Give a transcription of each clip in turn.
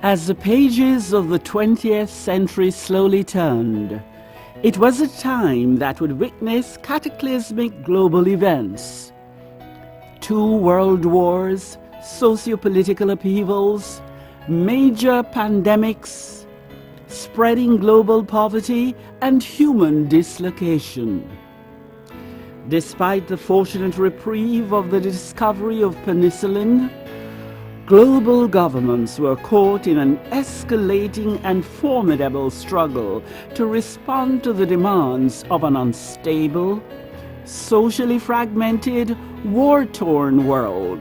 As the pages of the 20th century slowly turned, it was a time that would witness cataclysmic global events. 2 world wars, socio-political upheavals, major pandemics, spreading global poverty, and human dislocation. Despite the fortunate reprieve of the discovery of penicillin, global governments were caught in an escalating and formidable struggle to respond to the demands of an unstable, socially fragmented, war-torn world.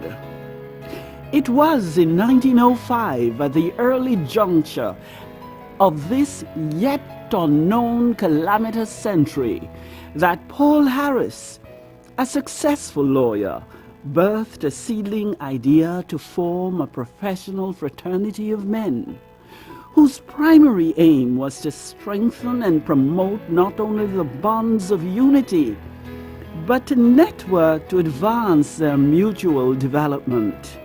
It was in 1905, at the early juncture of this yet unknown calamitous century, that Paul Harris, a successful lawyer, birthed a seedling idea to form a professional fraternity of men, whose primary aim was to strengthen and promote not only the bonds of unity, but to network to advance their mutual development.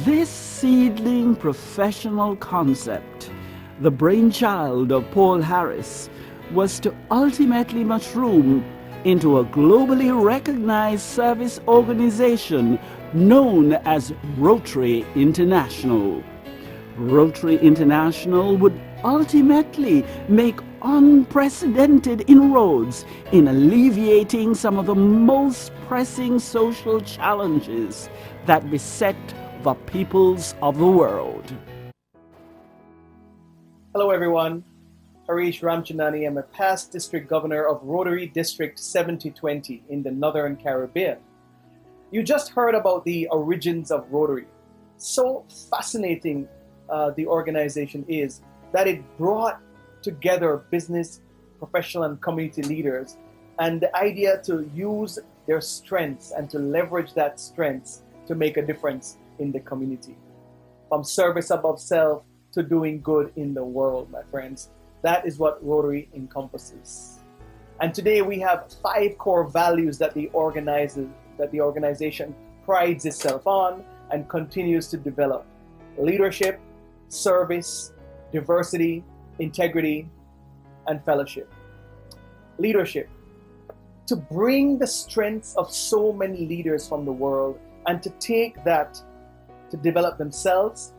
This seedling professional concept, the brainchild of Paul Harris, was to ultimately mushroom into a globally recognized service organization known as Rotary International. Rotary International would ultimately make unprecedented inroads in alleviating some of the most pressing social challenges that beset the peoples of the world. Hello everyone, Harish Ramchandani. I'm a past district governor of Rotary District 7020 in the Northern Caribbean. You just heard about the origins of Rotary. So fascinating the organization is that it brought together business, professional and community leaders, and the idea to use their strengths and to leverage that strengths to make a difference in the community. From service above self to doing good in the world, my friends. That is what Rotary encompasses. And today we have 5 core values that the organization prides itself on and continues to develop: leadership, service, diversity, integrity, and fellowship. Leadership. To bring the strengths of so many leaders from the world and to take that to develop themselves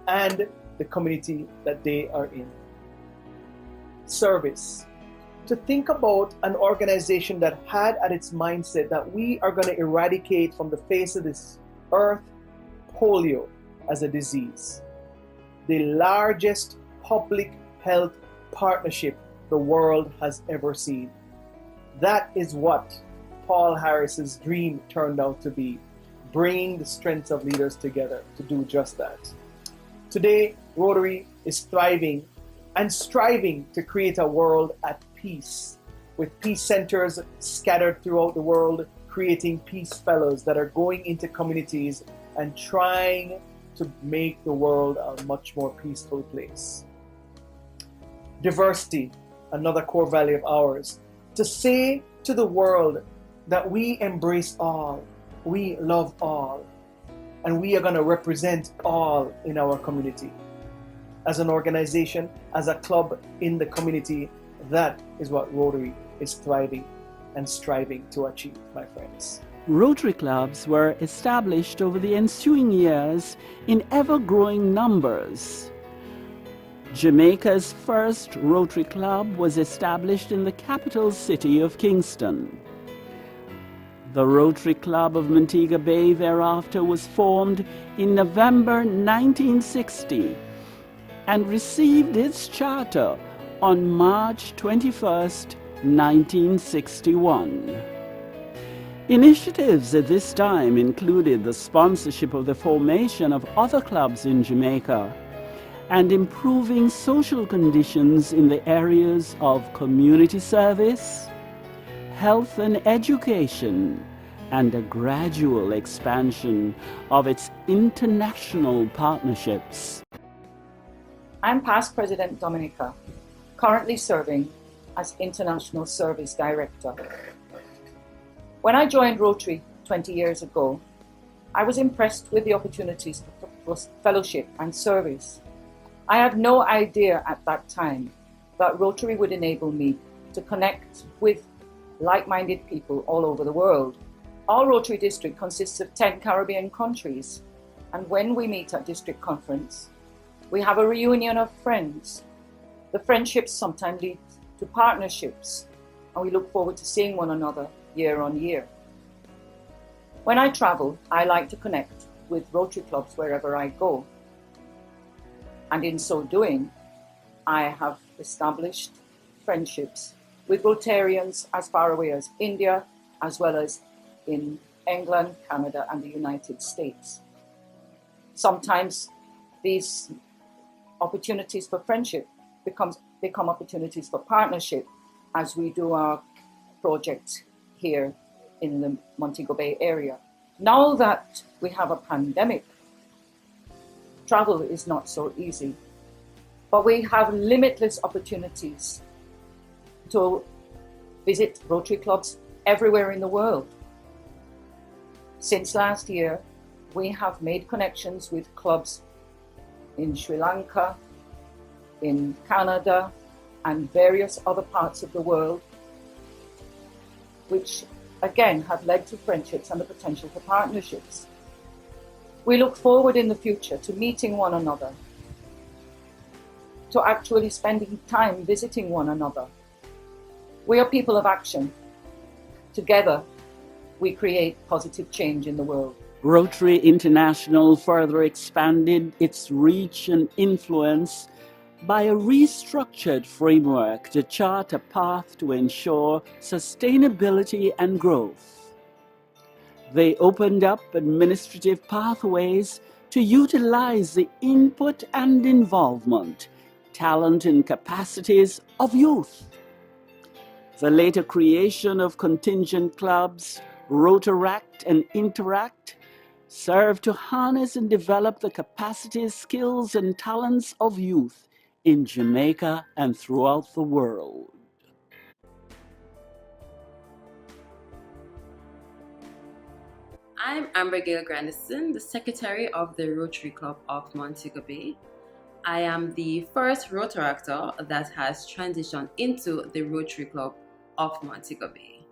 and the community that they are in. Service. To think about an organization that had at its mindset that we are going to eradicate from the face of this earth polio as a disease. The largest public health partnership the world has ever seen. That is what Paul Harris's dream turned out to be, bringing the strengths of leaders together to do just that. Today, Rotary is thriving and striving to create a world at peace, with peace centers scattered throughout the world, creating peace fellows that are going into communities and trying to make the world a much more peaceful place. Diversity, another core value of ours. To say to the world that we embrace all, we love all, and we are going to represent all in our community. As an organization, as a club in the community, that is what Rotary is thriving and striving to achieve, my friends. Rotary clubs were established over the ensuing years in ever-growing numbers. Jamaica's first Rotary Club was established in the capital city of Kingston. The Rotary Club of Montego Bay thereafter was formed in November 1960 and received its charter on March 21, 1961. Initiatives at this time included the sponsorship of the formation of other clubs in Jamaica and improving social conditions in the areas of community service, health and education, and a gradual expansion of its international partnerships. I'm past President Dominica, currently serving as International Service Director. When I joined Rotary 20 years ago, I was impressed with the opportunities for fellowship and service. I had no idea at that time that Rotary would enable me to connect with like-minded people all over the world. Our Rotary district consists of 10 Caribbean countries, and when we meet at district conference, we have a reunion of friends. The friendships sometimes lead to partnerships, and we look forward to seeing one another year on year. When I travel, I like to connect with Rotary clubs wherever I go. And in so doing, I have established friendships with Rotarians as far away as India, as well as in England, Canada, and the United States. Sometimes these opportunities for friendship become opportunities for partnership as we do our project here in the Montego Bay area. Now that we have a pandemic, travel is not so easy, but we have limitless opportunities to visit Rotary clubs everywhere in the world. Since last year, we have made connections with clubs in Sri Lanka, in Canada, and various other parts of the world, which again have led to friendships and the potential for partnerships. We look forward in the future to meeting one another, to actually spending time visiting one another. We are people of action. Together, we create positive change in the world. Rotary International further expanded its reach and influence by a restructured framework to chart a path to ensure sustainability and growth. They opened up administrative pathways to utilize the input and involvement, talent and capacities of youth. The later creation of contingent clubs, Rotaract and Interact, serve to harness and develop the capacities, skills, and talents of youth in Jamaica and throughout the world. I'm Ambergail Grandison, the Secretary of the Rotary Club of Montego Bay. I am the first Rotaractor that has transitioned into the Rotary Club of Montego Bay.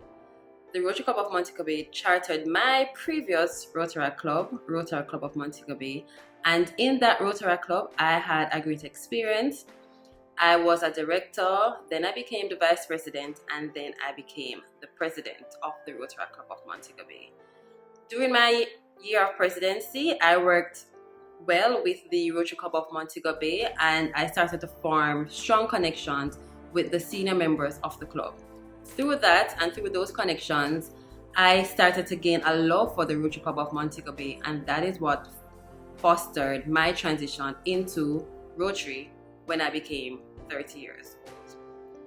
The Rotary Club of Montego Bay chartered my previous Rotaract Club, Rotary Club of Montego Bay, and in that Rotaract Club, I had a great experience. I was a director, then I became the vice president, and then I became the president of the Rotaract Club of Montego Bay. During my year of presidency, I worked well with the Rotary Club of Montego Bay, and I started to form strong connections with the senior members of the club. Through that and through those connections, I started to gain a love for the Rotary Club of Montego Bay, and that is what fostered my transition into Rotary when I became 30 years old.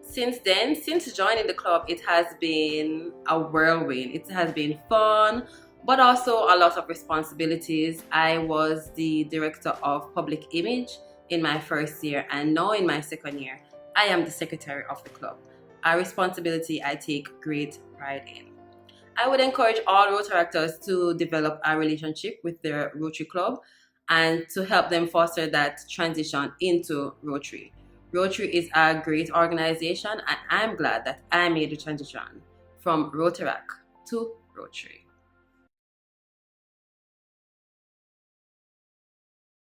Since then, since joining the club, it has been a whirlwind. It has been fun, but also a lot of responsibilities. I was the director of public image in my first year, and now in my second year, I am the secretary of the club, a responsibility I take great pride in. I would encourage all Rotaractors to develop a relationship with their Rotary Club and to help them foster that transition into Rotary. Rotary is a great organization, and I'm glad that I made the transition from Rotaract to Rotary.